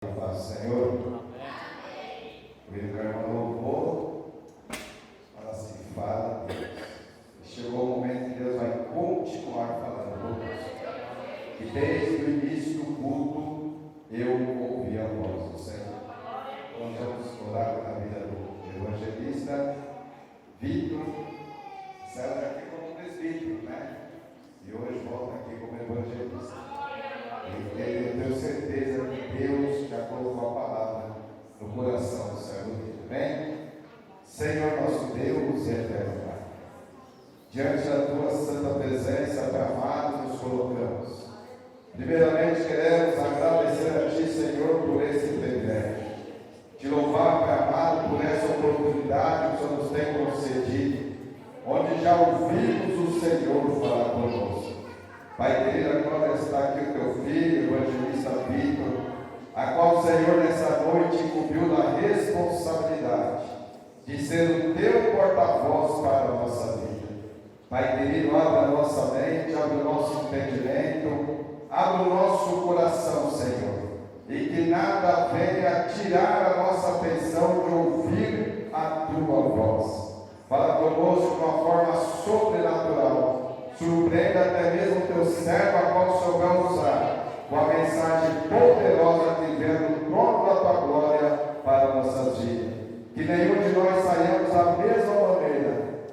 Paz do Senhor. O irmão louvor, ela se fala Deus. Chegou o momento que Deus vai continuar falando conosco. E desde o início do culto, eu ouvi a voz do Senhor. Nós vamos orar na vida do evangelista Vitor. Saiu daqui como presbítero, né? E hoje volta aqui como evangelista. Eu tenho certeza que Deus já colocou a palavra no coração do Senhor. Amém? Senhor nosso Deus e eterno Pai, diante da Tua santa presença, Pai amado, nos colocamos. Primeiramente queremos agradecer a Ti, Senhor, por esse privilégio. Te louvar, Pai amado, por essa oportunidade que o Senhor nos tem concedido, onde já ouvimos o Senhor falar conosco. Pai querido, agora está aqui o Teu filho, o evangelista Vitor, a qual o Senhor nessa noite incumbiu da responsabilidade de ser o Teu porta-voz para a nossa vida. Pai querido, abre a nossa mente, abre o nosso entendimento, abre o nosso coração, Senhor, e que nada venha tirar a nossa atenção de ouvir a Tua voz. Fala conosco de uma forma sobrenatural. Surpreenda até mesmo o Teu servo, a qual o Senhor vai usar, com a mensagem poderosa que vem do trono da Tua glória para nossas vidas. Que nenhum de nós saiamos da mesma maneira,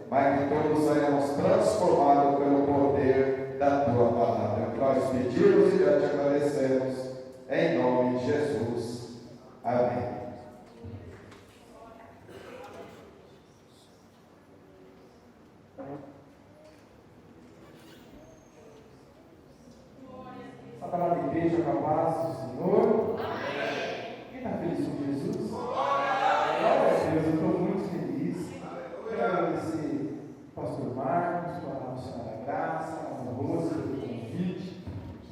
mas que todos saiamos transformados pelo poder da Tua palavra. É o que nós pedimos e já te agradecemos, em nome de Jesus. Amém. A palavra da igreja, com a paz do Senhor. Amém. Quem está feliz com Jesus? Glória a Deus, eu estou muito feliz. Quero agradecer ao pastor Marcos, para a Senhora da Graça, a Rosa, pelo convite.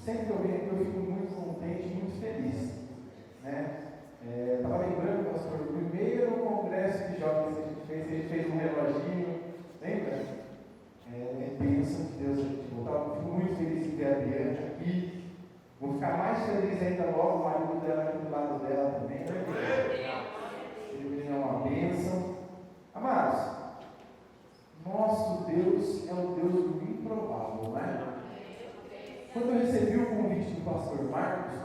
Sempre que eu venho aqui, eu fico muito contente, muito feliz. Estava lembrando, pastor, o primeiro congresso de jovens que a gente fez um reloginho, lembra? É bênção de Deus a gente voltar. Eu fico muito feliz em ver a Adriana aqui. Vou ficar mais feliz ainda logo, o marido dela aqui do lado dela também. Ele é uma bênção. Amados, nosso Deus é o Deus do improvável, não é? Quando eu recebi o convite do pastor Marcos,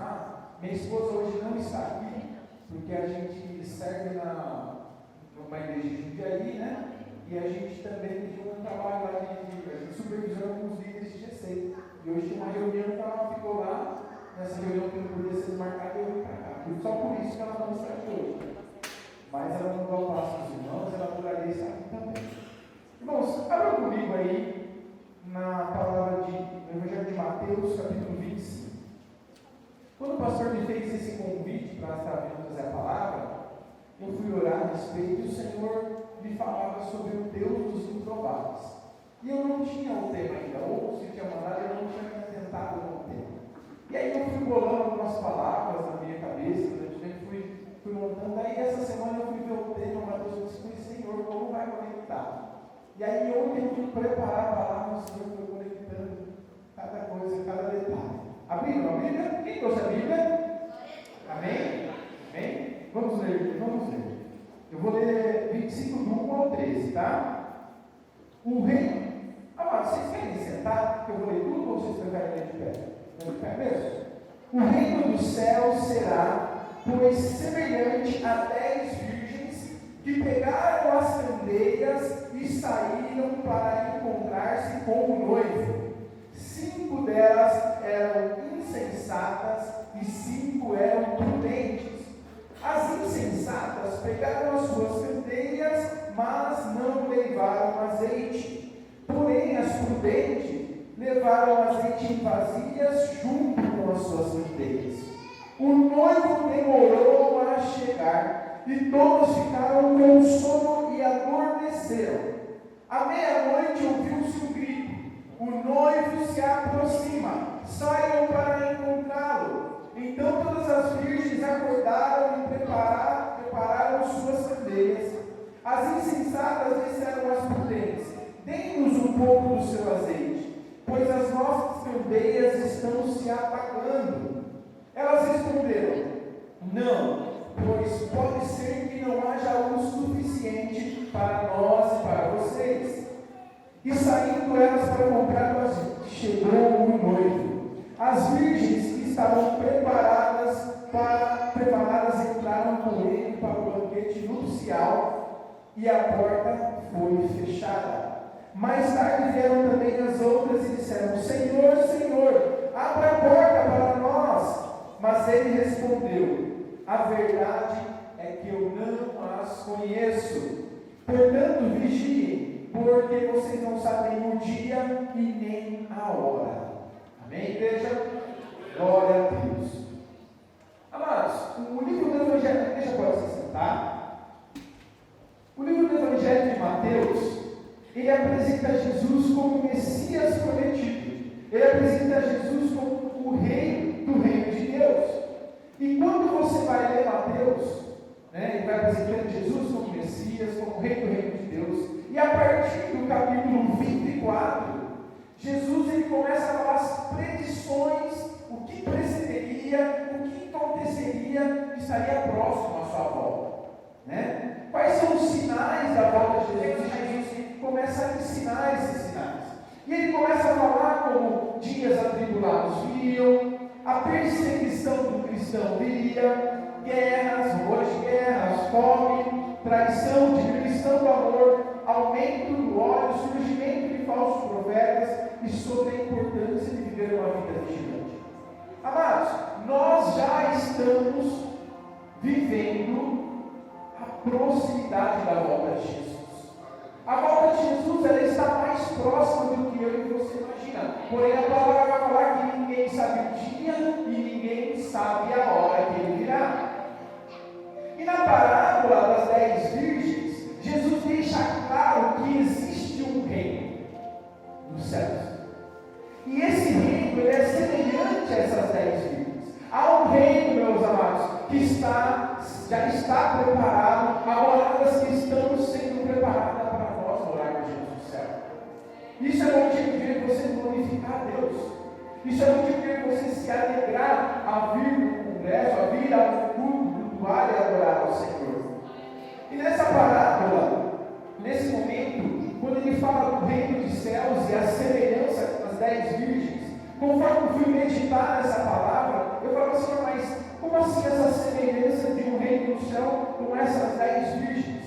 minha esposa hoje não está aqui, porque a gente serve numa igreja de Jundiaí, né? E a gente também pediu um trabalho lá de supervisão com os líderes de GC. E hoje tinha uma reunião que ela ficou lá. Nessa reunião que não podia ser marcada, eu vim para cá. Só por isso que ela não está aqui hoje. Mas ela não dá o passo dos irmãos, ela adoraria estar aqui também. Irmãos, abra comigo aí na palavra do Evangelho de Mateus, capítulo 25. Quando o pastor me fez esse convite para estar vindo trazer a palavra, eu fui orar a respeito e o Senhor me falava sobre o Deus dos improváveis. E eu não tinha o tema ainda, ou se tinha mandado, eu não tinha tentado no tema. E aí eu fui bolando algumas palavras na minha cabeça, durante o tempo fui montando. Aí essa semana eu fui ver o tema, Mateus, eu disse, Senhor, como vai conectar? E aí ontem eu fui preparar a palavra, o Senhor foi conectando cada coisa, cada detalhe. Abriram a Bíblia? Quem trouxe a Bíblia? Amém? Amém? Vamos ler, vamos ler. Eu vou ler 25 do 1 ao 13, tá? O reino. Vocês querem sentar? Que eu vou ler tudo ou vocês preferem ler de pé? Mesmo? O reino do céu será, pois, semelhante a 10 virgens que pegaram as candeias e saíram para encontrar-se com o noivo. 5 delas eram insensatas e 5 eram prudentes. As insensatas pegaram as suas candeias, mas não levaram azeite. Porém, as prudentes levaram azeite em vasilhas junto com as suas candeias. O noivo demorou a chegar e todos ficaram com sono e adormeceram. À meia-noite ouviu-se um grito: o noivo se aproxima, saiam para encontrá-lo. Então todas as virgens acordaram e prepararam suas candeias. As insensatas disseram às prudentes: dê-nos um pouco do seu azeite, pois as nossas candeias estão se apagando. Elas responderam: Não, pois pode ser que não haja luz suficiente para nós e para vocês. E saindo elas para comprar o azeite, chegou o noivo. As virgens que estavam preparadas entraram com ele para o banquete nupcial, e a porta foi fechada. Mais tarde vieram também as outras e disseram: Senhor, Senhor, abra a porta para nós. Mas ele respondeu: a verdade é que eu não as conheço. Portanto, vigiem, porque vocês não sabem o dia e nem a hora. Amém, igreja? Glória a Deus. Amados, o livro do Evangelho, deixa eu se sentar. O livro do Evangelho de Mateus, ele apresenta Jesus como o Messias prometido. Ele apresenta Jesus como o rei do reino de Deus. E quando você vai ler Mateus, ele vai apresentando Jesus como Messias, como o rei do reino de Deus. E a partir do capítulo 24, Jesus ele começa a falar as predições, o que precederia, o que aconteceria, que estaria próximo à sua volta. Quais são os sinais da volta de Jesus? E Jesus começa a ensinar esses sinais. E ele começa a falar como dias atribulados viriam, a perseguição do cristão viria, guerras, rumores de guerras, fome, traição, diminuição do amor, aumento do ódio, surgimento de falsos profetas e sobre a importância de viver uma vida vigilante. Amados, nós já estamos vivendo a proximidade da volta de Jesus. A volta de Jesus ela está mais próxima do que eu e você imagina. Porém, a palavra vai falar que ninguém sabe o dia e ninguém sabe a hora que ele virá. E na parábola das 10 virgens, Jesus deixa claro que existe um reino nos céus. E esse reino ele é semelhante a essas 10 virgens. Há um reino, meus amados, que já está preparado, há moradas que estão sendo preparadas para nós morarmos no céu. Isso é motivo de você glorificar a Deus. Isso é motivo de você se alegrar a vir no congresso, a vir ao culto, cultuar e adorar ao Senhor. E nessa parábola, nesse momento, quando ele fala do reino dos céus e a semelhança das 10 virgens, conforme eu fui meditar nessa palavra, eu falava assim: mas como assim essa semelhança de um reino do céu com essas 10 virgens?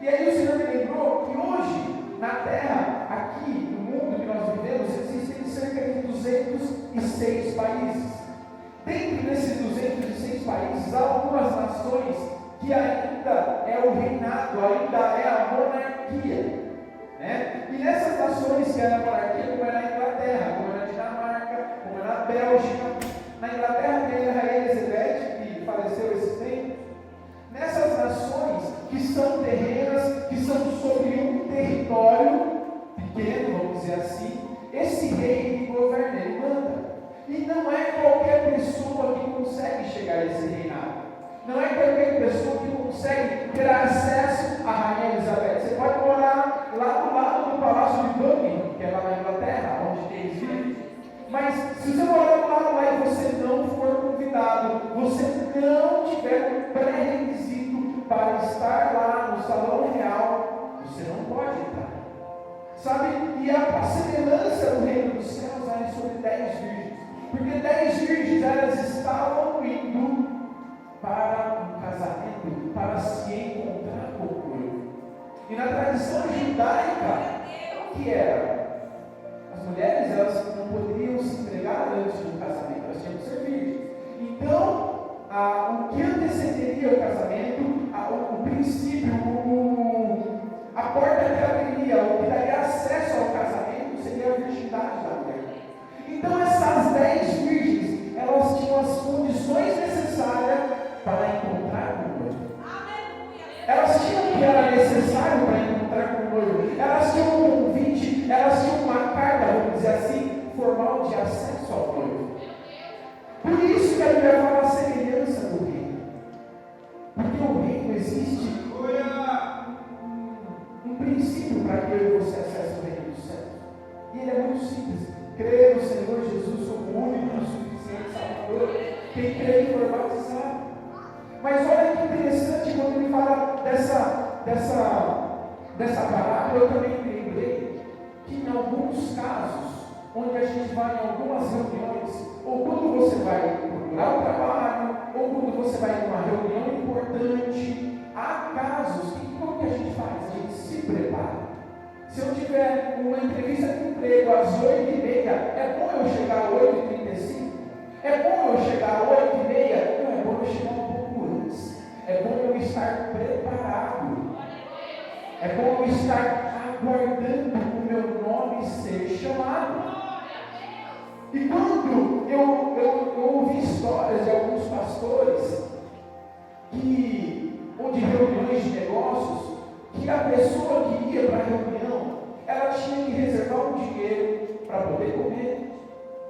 E aí o Senhor me lembrou que hoje, na terra, aqui, no mundo que nós vivemos, existem cerca de 206 países. Dentro desses 206 países, há algumas nações que ainda é o reinado, ainda é a monarquia. E nessas nações que é a monarquia, como é na Inglaterra, como é na Dinamarca, como é na Bélgica, na Inglaterra tem a Rainha Elizabeth, que faleceu esse tempo. Nessas nações que são terrenas, que são sobre um território pequeno, vamos dizer assim, esse rei que governa, ele manda. E não é qualquer pessoa que consegue chegar a esse reinado. Não é qualquer pessoa que consegue ter acesso à Rainha Elizabeth. Você pode morar lá do lado do Palácio de Buckingham, que é lá na Inglaterra, onde tem vivem. Mas se você morar do lado lá e você não for convidado, você não tiver pré-requisito para estar lá no salão real, você não pode entrar. Sabe? E a semelhança do reino dos céus é sobre 10 virgens. Porque 10 virgens elas estavam indo para um casamento, para se encontrar com o noivo. E na tradição judaica, o que era? As mulheres elas não poderiam se entregar antes do casamento, elas tinham que ser virgens. Então, o que antecederia o casamento, o princípio, a porta que abriria, o que daria acesso ao casamento, seria a virgindade da mulher. Então, essas 10 virgens, elas tinham as condições necessárias para encontrar com o noivo. Elas tinham o que era necessário para encontrar com o noivo. Elas tinham um convite, elas tinham uma carta, vamos dizer assim, formal de acesso ao noivo. Por isso que a Bíblia fala a semelhança do reino. Porque o reino existe um princípio para que eu e você acesse o reino dos céus. E ele é muito simples. Crer no Senhor Jesus como o único e suficiente Salvador. Quem crê e for batizado. dessa parábola, eu também lembrei que em alguns casos, onde a gente vai em algumas reuniões, ou quando você vai procurar o trabalho, ou quando você vai em uma reunião importante, há casos que como que a gente faz? A gente se prepara. Se eu tiver uma entrevista de emprego às 8h30, é bom eu chegar às 8h35? É bom eu chegar às 8h30? Não, é bom eu chegar um pouco antes. É bom eu estar preparado. É bom eu estar aguardando o meu nome ser chamado. E quando eu ouvi histórias de alguns pastores, onde reuniões de negócios, que a pessoa que ia para a reunião, ela tinha que reservar um dinheiro para poder comer,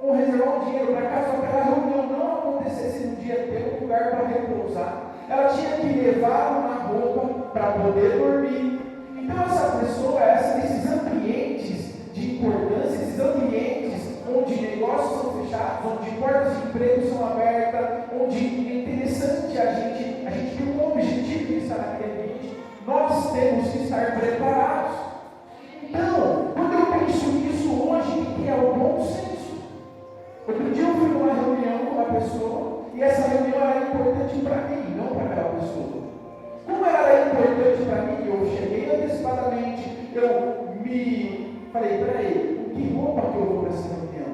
ou reservar um dinheiro para caso aquela reunião não acontecesse no dia, ter um lugar para repousar. Ela tinha que levar uma roupa para poder dormir. Então essa pessoa, esses ambientes de importância, esses ambientes onde negócios são fechados, onde portas de emprego são abertas, onde é interessante a gente tem um objetivo de estar naquele ambiente, nós temos que estar preparados. Então, quando eu penso nisso hoje, que é o bom senso. Outro dia eu fui numa reunião com uma pessoa, e essa reunião era importante para mim, não para aquela pessoa. Como ela era importante para mim, eu cheguei antecipadamente, eu me falei, peraí, que roupa que eu vou para essa reunião?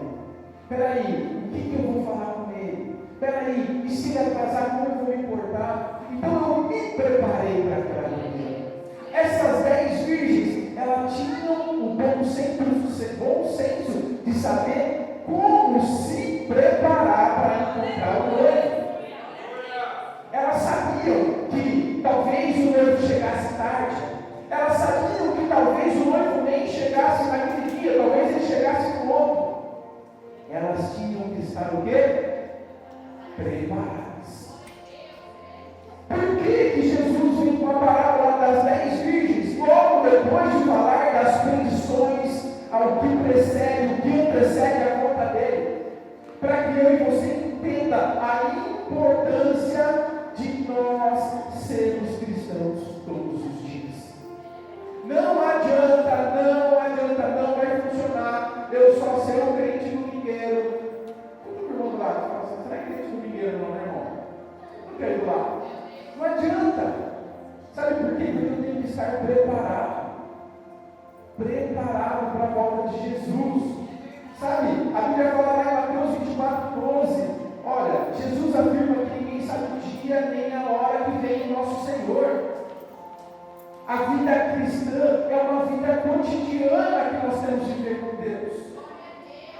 Peraí, o que eu vou falar com ele? Peraí, e se ele atrasar, como eu vou me importar? Então eu me preparei para aquela reunião. Essas 10 virgens, elas tinham o bom senso de saber como se preparar para encontrar o noivo. Elas sabiam que talvez o noivo chegasse tarde. Elas sabiam que talvez o noivo nem chegasse naquele dia, talvez ele chegasse no outro. Elas tinham que estar o quê? Preparadas. Por que Jesus vem com a parábola das 10 virgens? Logo depois de falar das condições ao que precede, o que antecede a volta dele, para que eu e você entenda a importância de nós sermos cristãos todos os dias. Não adianta, não vai funcionar. Eu só ser um crente domingueiro. Todo irmão do lado fala assim, será que crente domingueiro não, né, irmão? Não quero ir lá. Não adianta. Sabe por quê? Porque eu tenho que estar preparado. Preparado para a volta de Jesus. Sabe? A Bíblia fala lá em Mateus 24:12. Olha, Jesus afirma que ninguém sabe o dia nem a hora que vem o nosso Senhor. A vida cristã é uma vida cotidiana que nós temos de viver com Deus.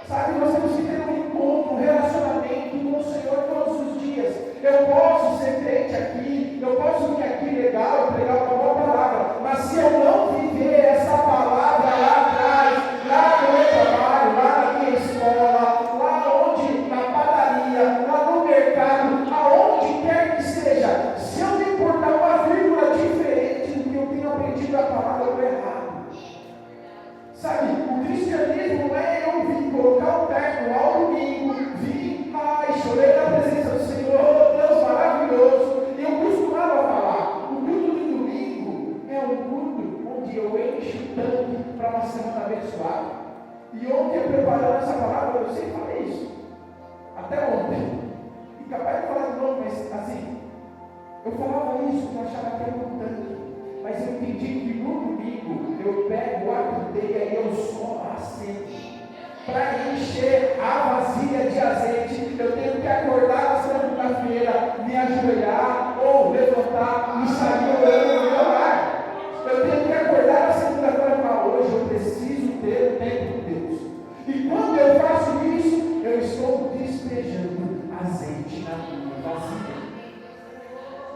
Sabe, nós temos que ter um encontro, um relacionamento com o Senhor todos os dias. Eu posso ser crente aqui, eu posso vir aqui legal, pregar uma boa palavra, mas se eu não viver essa palavra lá atrás, lá no meu trabalho, lá na minha escola, lá onde, na padaria, lá no mercado, aonde quer que seja, se eu me importar uma vírgula diferente do que eu tenho aprendido a palavra, eu estou errado. Sabe, o cristianismo não é eu vir colocar o terno ao domingo, vir, chorei na presença do Senhor, Deus maravilhoso. E eu costumava falar, o culto de domingo é um culto onde eu encho o tanque para uma semana abençoada. E ontem, preparando essa palavra, eu sempre falei isso. Até ontem. E capaz de falar de novo, mas assim, eu falava isso, eu achava que era um tanque. Mas eu entendi que no domingo eu pego a candeia e eu só acendo. Para encher a vasilha de azeite, eu tenho que acordar na segunda-feira, me ajoelhar ou levantar e sair orando no meu lar. Eu tenho que acordar na segunda-feira e falar, hoje eu preciso ter o tempo de Deus. E quando eu faço isso, eu estou despejando azeite na minha vasilha.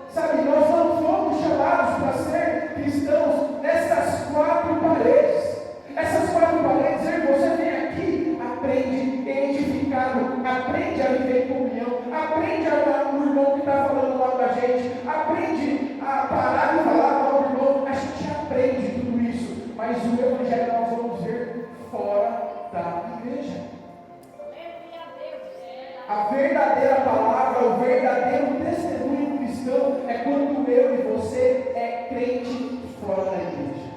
Sabe, nós não fomos chamados para ser cristãos nessas 4 paredes. Essas 4 paredes, você vem aqui, aprende edificado, aprende a viver em comunhão, aprende a amar o irmão que está falando mal da gente, aprende a parar de falar mal do irmão. A gente aprende tudo isso, mas o evangelho nós vamos ver fora da igreja. A verdadeira palavra, o verdadeiro testemunho cristão é quando eu e você é crente fora da igreja.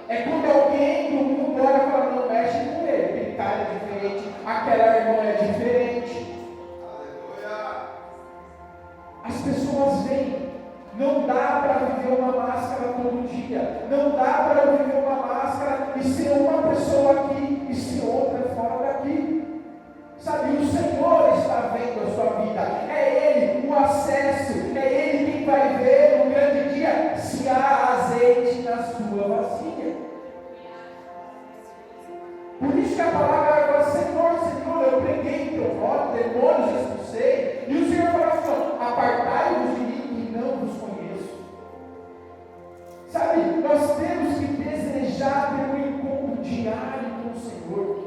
É quando alguém do mundo olha e fala, não mexe com ele, aquele cara é diferente, aquela irmã é diferente. As pessoas veem, não dá para viver uma máscara todo dia, não dá para viver uma máscara e ser uma pessoa aqui e ser outra fora daqui. Sabe, o Senhor está vendo a sua vida, é Ele o acesso, é Ele quem vai ver no grande dia se há azeite na sua vasilha. Por isso que a palavra agora, Senhor, Senhor, eu preguei em teu nome, demônios expulsei, e o Senhor falou assim, apartai-vos de mim e não vos conheço. Sabe, nós temos que desejar ter um encontro diário com o Senhor.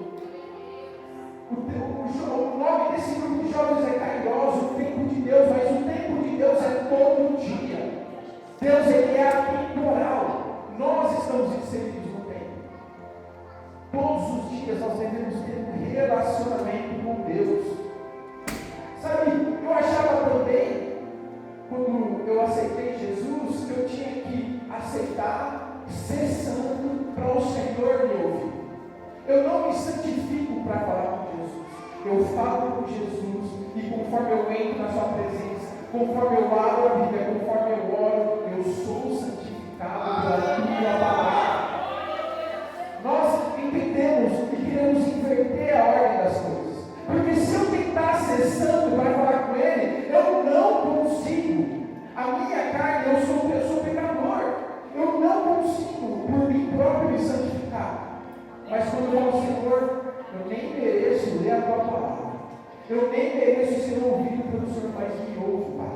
O nome desse grupo de jovens é Kairos, o tempo de Deus, mas o tempo de Deus é todo dia. Deus, Ele é atemporal. Nós estamos inseridos no tempo. Todos os dias nós devemos ter um relacionamento com Deus. Sabe, eu achava também, quando eu aceitei Jesus, que eu tinha que aceitar ser santo para o Senhor me ouvir. Eu não me santifico para falar com Jesus. Eu falo com Jesus e conforme eu entro na sua presença, conforme eu abro a Bíblia, conforme eu oro, eu sou santificado pela tua palavra. Nós entendemos e queremos inverter a ordem das coisas. Porque se eu tentar ser santo para falar com Ele, eu não consigo. A minha carne, eu sou pecador. Eu não consigo, por mim próprio, me santificar. Mas quando eu falo, Senhor, eu nem mereço ler a tua palavra, eu nem mereço ser ouvido pelo Senhor, mas me ouve, Pai.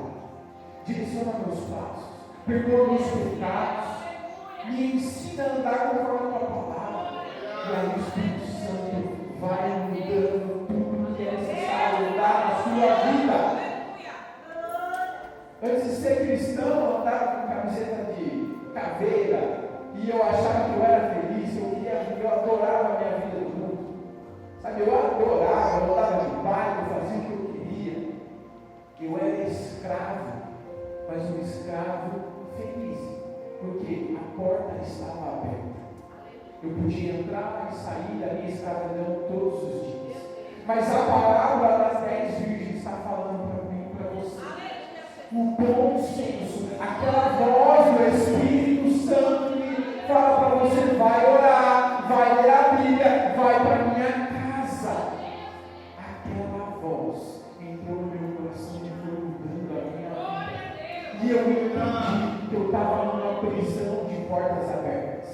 Direciona meus passos, perdoa meus pecados, me ensina a andar conforme a tua palavra. E aí o Espírito Santo vai mudando tudo que é necessário mudar na sua vida. Antes de ser cristão, eu andava com camiseta de caveira. E eu achava que eu era feliz, eu adorava a minha vida do mundo. Sabe, eu adorava, eu andava de bairro, eu fazia o que eu queria. Eu era escravo, mas um escravo feliz, porque a porta estava aberta. Eu podia entrar e sair da minha escravidão todos os dias. Mas a palavra das 10 virgens está falando para mim e para você. O bom senso, aquela voz do Espírito Santo que fala para você, vai orar, vai ler a Bíblia, vai para a minha casa. Aquela voz entrou no meu coração e foi mudando a minha vida. E eu entendi que eu estava numa prisão de portas abertas.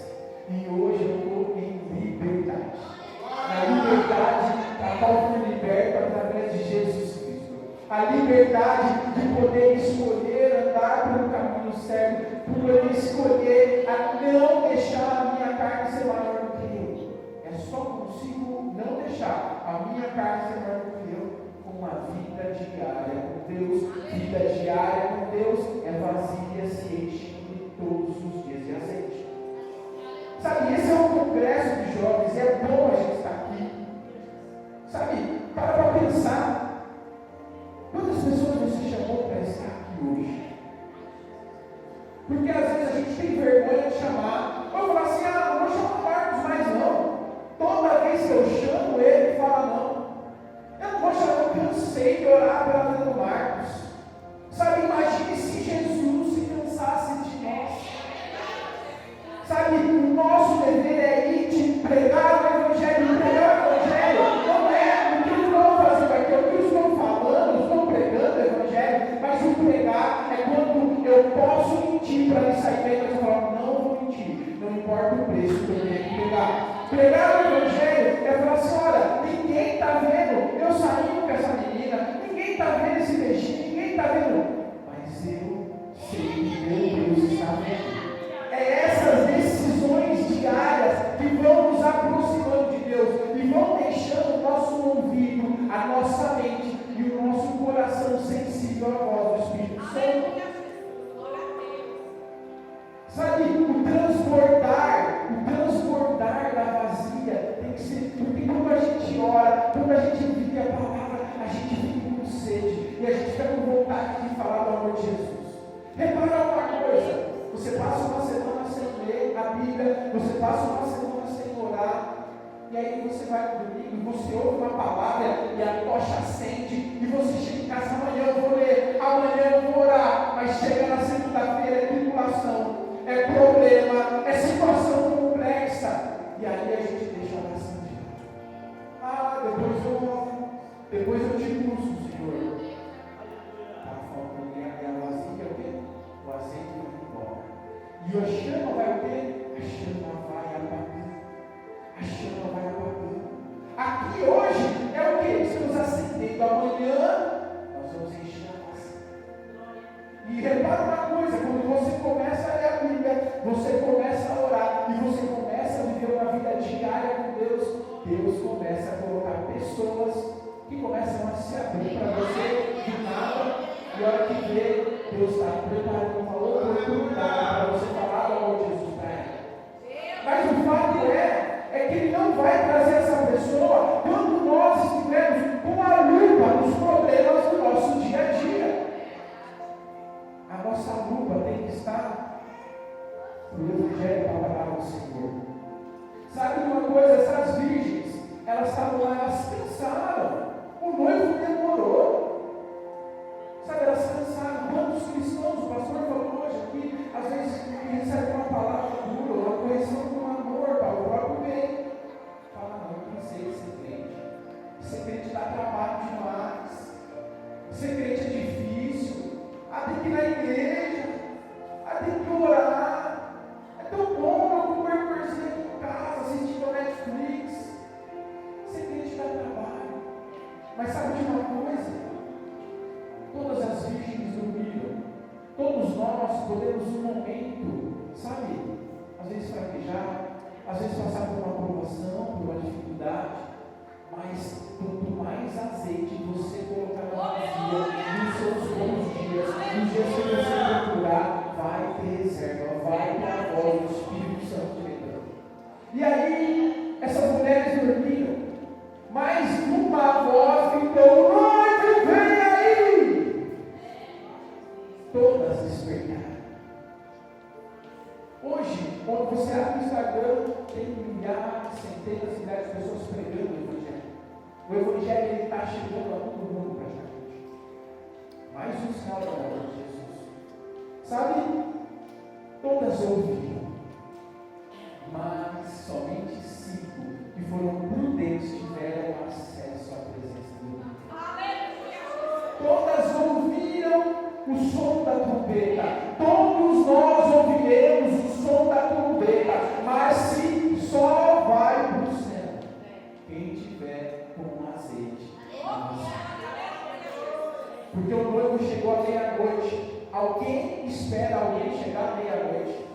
E hoje eu estou em liberdade. Na liberdade, a qual fui liberto através de Jesus Cristo. A liberdade de poder escolher andar pelo caminho certo, por poder escolher a não deixar a minha carne ser maior do que eu. É só consigo não deixar a minha carne ser maior do que eu com uma vida diária com Deus. Vida diária com Deus é vasilha se enchendo todos os dias de azeite. Sabe, esse é um congresso de jovens, é bom a gente estar aqui. Sabe, para pensar. Quantas pessoas você chamou para estar aqui hoje? Porque às vezes a gente tem vergonha de chamar. Ou falar assim, não vou chamar o Marcos mais não. Toda vez que eu chamo ele, ele fala não. Eu não vou chamar, eu cansei de orar pela vida do Marcos. Sabe, imagine se Jesus se cansasse de nós. Sabe, o nosso dever é ir de pregar o Evangelho. Pregar o Evangelho não é o que eles vão fazer aqui, o que eles estão falando, estão pregando o Evangelho, mas o pregar é quando eu posso mentir para me sair bem, mas eu falo, não vou mentir, não importa o preço que eu tenho que pregar. Pregar o Evangelho é falar assim, olha, ninguém está vendo eu saindo com essa menina, ninguém está vendo esse beijinho, ninguém está vendo, mas eu sei que meu Deus está vendo. É essas decisões diárias que vão nos aproximando de Deus e vão deixando o nosso ouvido, a nossa mente e o nosso coração sensível à voz do Espírito Santo. Sabe, o transbordar da vasilha tem que ser, porque quando a gente ora, quando a gente vive a palavra, a gente fica com sede e a gente fica com vontade de falar do amor de Jesus. Repara uma coisa. Você passa uma semana sem ler a Bíblia, você passa uma semana sem orar, e aí você vai no domingo, você ouve uma palavra e a tocha acende, e você chega em casa, amanhã eu vou ler, amanhã eu vou orar, mas chega na segunda-feira, é tribulação, é problema, é situação complexa, e aí a gente deixa a oração de lado. Depois eu oro, depois eu te busco, Senhor. Está faltando a vasilha, o quê? O azeite vai embora. E a chama vai o quê? A chama vai apagando. A chama vai apagando. Aqui hoje é o que? Estamos acendendo. Amanhã nós vamos encher a casa. E repara uma coisa: quando você começa a ler a Bíblia, você começa a orar e você começa a viver uma vida diária com Deus, Deus começa a colocar pessoas que começam a se abrir para você de nada, e a hora que vê, Deus está preparando uma oportunidade para você falar do amor de Jesus para ela. Mas o fato é que Ele não vai trazer essa pessoa quando nós estivermos com a lupa nos problemas do nosso dia a dia. A nossa lupa tem que estar no Evangelho para a palavra do Senhor. Sabe uma coisa? Essas virgens, elas estavam lá, elas cansaram. O noivo demorou. Sabe, elas cansaram. Quantos cristãos, o pastor falou hoje aqui, às vezes recebe uma palavra dura, uma correção com amor para o próprio bem. Fala, não, eu cansei de ser crente. Ser crente dá trabalho demais. Ser crente é difícil. Tem que ir na igreja. Tem que orar. É tão bom eu comer coisinha aqui em casa, assistindo Netflix. Ser crente dá trabalho. Mas sabe de uma coisa? Todas as virgens dormiram. Todos nós podemos um momento, sabe, às vezes fraquejar, às vezes passar por uma provação, por uma dificuldade, mas quanto mais azeite você colocar na vasilha, nos seus bons dias, nos dias que você procurar, vai ter reserva, vai ter a voz do Espírito Santo diretor. E aí, essas mulheres dormiram, mas uma voz gritou: noivo, vem aí! Todas despertaram. Hoje, quando você abre o Instagram, tem milhares, centenas, milhares de pessoas pregando o Evangelho. O Evangelho está chegando a todo mundo praticamente. Mais um sinal da obra de Jesus. Sabe? Todas ouviram, mas somente 5 que foram prudentes tiveram acesso à presença de Deus. Todas ouviram o som da trombeta. Todos nós ouviremos o som da trombeta, mas se só vai para o céu quem tiver com azeite. Porque o noivo chegou à meia-noite. Alguém espera alguém chegar à meia-noite?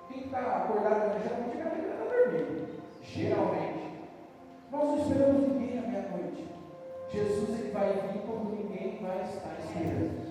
Quem está acordado geralmente está dormindo. Geralmente. Nós não esperamos ninguém à meia-noite. Jesus ele vai vir quando ninguém vai estar esperando.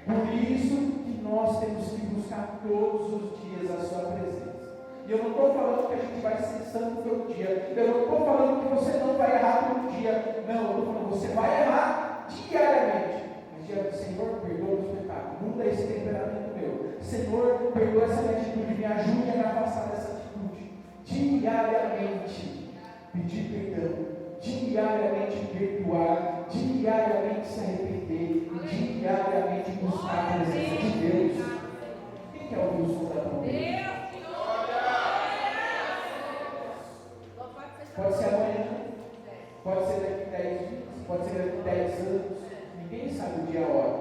Por isso que nós temos que buscar todos os dias a sua presença. E eu não estou falando que a gente vai ser santo todo dia. Eu não estou falando que você não vai errar todo dia. Não, eu estou falando que você vai errar diariamente. Mas diante do Senhor, perdoa os pecados. Muda esse temperamento meu. Senhor, perdoa essa minha atitude. Me ajude a me afastar dessa atitude. Diariamente pedir perdão. Diariamente perdoar, diariamente se arrepender, diariamente buscar a presença de Deus. Quem quer ouvir o som da trombeta? Pode ser amanhã, pode ser daqui 10 dias, pode ser daqui 10 anos, ninguém sabe o dia e a hora.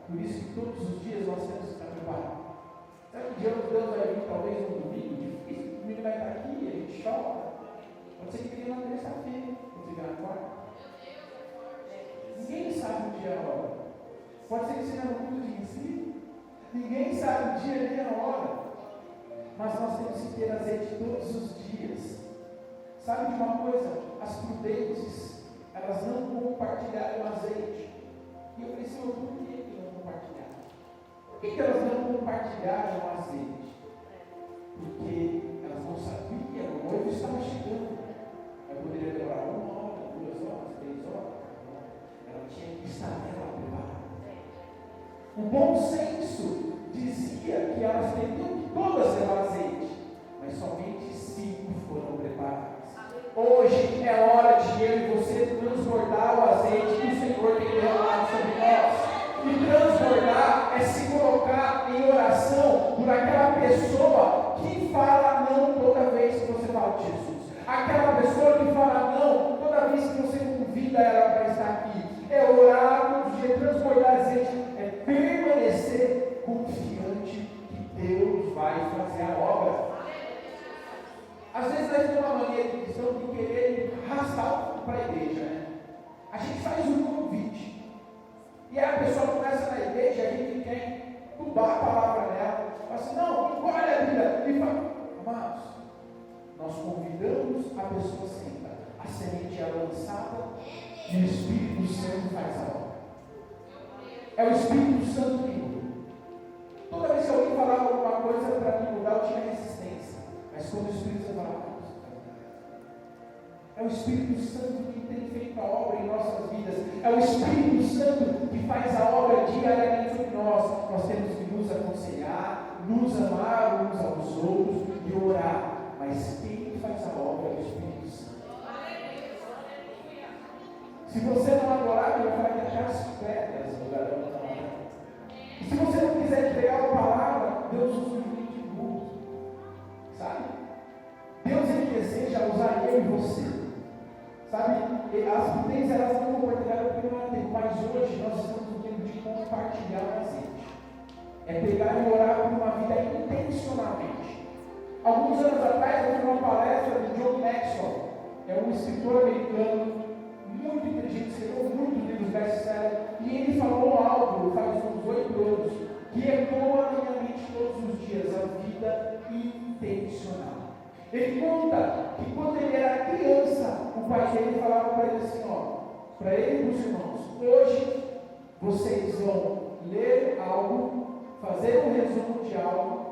Por isso que todos os dias nós temos que estar preparados. Sabe que Deus vai vir talvez no domingo? Difícil, o domingo vai estar aqui, a gente chora. Pode ser que venha na terça-feira. Ninguém sabe o dia e a hora. Pode ser que seja no culto de ensino. Ninguém sabe o dia nem a hora. Mas nós temos que ter azeite todos os dias. Sabe de uma coisa? As prudentes, elas não compartilharam o azeite. E eu falei, Senhor, por que não compartilharam? Por que elas não compartilharam o azeite? Porque elas não sabiam, o noivo estava chegando. Ela poderia demorar 1 hora, 2 horas, 3 horas. Ela tinha que estar nela preparada. O bom senso dizia que a elas teriam que todas levar azeite, mas somente 5 foram preparadas. Hoje é hora de eu e você transbordar o azeite que o Senhor tem derramado sobre nós. E transbordar é se colocar em oração por aquela pessoa que fala não toda vez que você fala de Jesus. Aquela pessoa que fala não toda vez que você convida ela para estar aqui. É orar todos os dias, transbordar azeite, é permanecer confiante que Deus vai fazer a obra. Às vezes nós temos uma mania de cristão de querer arrastar para a igreja, né? A gente faz um convite. E aí a pessoa começa na igreja, a gente quer tubar a palavra nela. Fala assim, não, olha a vida. E fala, amados, nós convidamos a pessoa a sentar. A semente é lançada e o Espírito Santo faz a obra. É o Espírito Santo que muda. Toda vez que alguém falava alguma coisa para me mudar, eu tinha resistência. Mas quando o Espírito Santo fala, é o Espírito Santo que tem feito a obra em nossas vidas. É o Espírito Santo que faz a obra diariamente sobre nós. Nós temos que nos aconselhar, nos amar uns aos outros e orar. Mas quem faz a obra é o Espírito Santo. Se você não adorar, ele vai deixar as pedras no lugar da palavra. E se você não quiser entregar a palavra, Deus usa um livro de burro. Sabe? Deus ele deseja usar eu e você. Sabe, as potências elas não compartilharam porque não é tempo, mas hoje nós estamos no tempo de compartilhar o azeite. É pegar e orar por uma vida intencionalmente. Alguns anos atrás eu fui numa palestra do John Maxwell, é um escritor americano, muito inteligente, escreveu muitos livros best-seller, e ele falou algo faz uns 8 anos, que ecoa na minha mente todos os dias, a vida intencional. Ele conta que quando ele era criança, o pai dele falava para ele assim, para ele e para os irmãos, hoje vocês vão ler algo, fazer um resumo de algo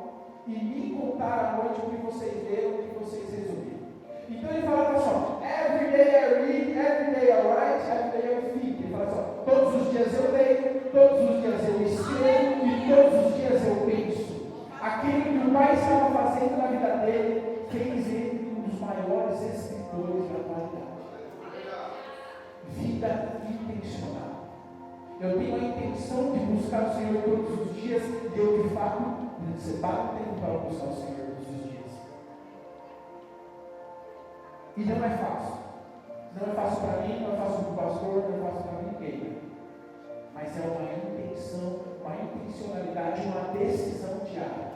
e me contar à noite o que vocês leram, o que vocês resumiram. Então ele falava só, every day I read, every day I write, every day I think. Ele falava só, todos os dias eu leio, todos os dias eu escrevo e todos os dias eu penso. Aquilo que o pai estava fazendo na vida dele, fez ele um dos maiores escritores da atualidade. Vida intencional. Eu tenho a intenção de buscar o Senhor todos os dias e eu, de fato, separo tempo para buscar o Senhor todos os dias. E não é fácil. Não é fácil para mim, não é fácil para o pastor, não é fácil para ninguém. Mas é uma intenção, uma intencionalidade, uma decisão diária.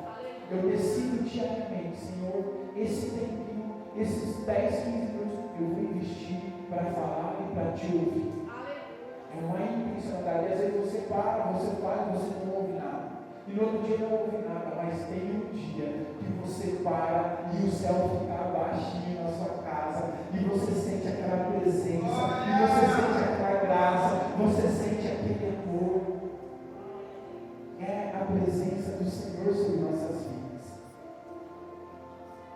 Eu decido diariamente, Senhor, esse tempinho, esses 10, 15 minutos, eu vou investir para falar e para te ouvir. É uma intencionalidade. Às vezes você para, você fala e você não ouve nada. E no outro dia não ouve nada, mas tem um dia que você para e o céu fica baixinho na sua casa e você sente aquela presença, e você sente aquela graça, você sente aquele amor. É a presença do Senhor sobre nossas vidas.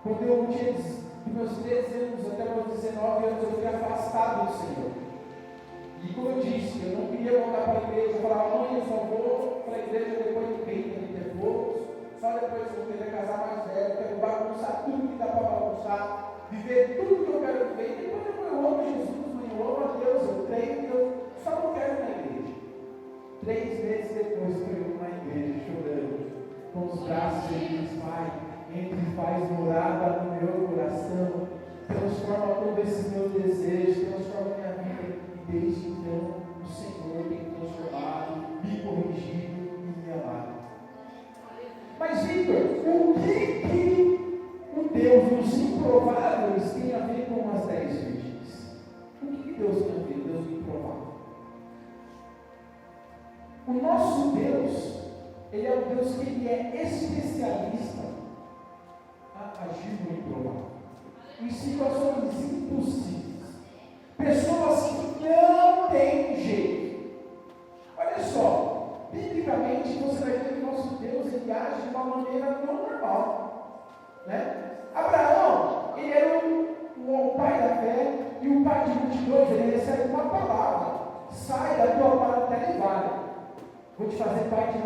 Quando eu tinha dos meus 13 anos até meus 19 anos, eu fui afastado do Senhor. E como eu disse, eu não queria voltar para a igreja. Eu falava, mãe, eu só vou para a igreja depois de 30, 30 e poucos. Só depois que eu queria casar mais velho. Eu quero bagunçar tudo que dá para bagunçar. Viver tudo que eu quero viver. E depois eu amo Jesus, mãe, eu amo a Deus, eu creio, eu só não quero ir na igreja. 3 meses depois eu fui na igreja chorando, com os braços erguidos, Pai, entre e faz morada no meu coração, transforma todo esse meu desejo, transforma minha vida. E desde então o Senhor tem transformado, me corrigido e me amado. Mas Victor, o que o Deus dos improváveis tem a ver com as 10 virgens? O que Deus tem a ver, Deus do improvável? O nosso Deus, Ele é um Deus que Ele é especialista a agir no improvável, em situações impossíveis, pessoas que não têm jeito. Olha só, biblicamente você vai ver que o nosso Deus Ele age de uma maneira não normal, né? Abraão, ele era o pai da fé e o pai de multidões. Ele recebe uma palavra: sai da tua parentela e vai. Vou te fazer pai de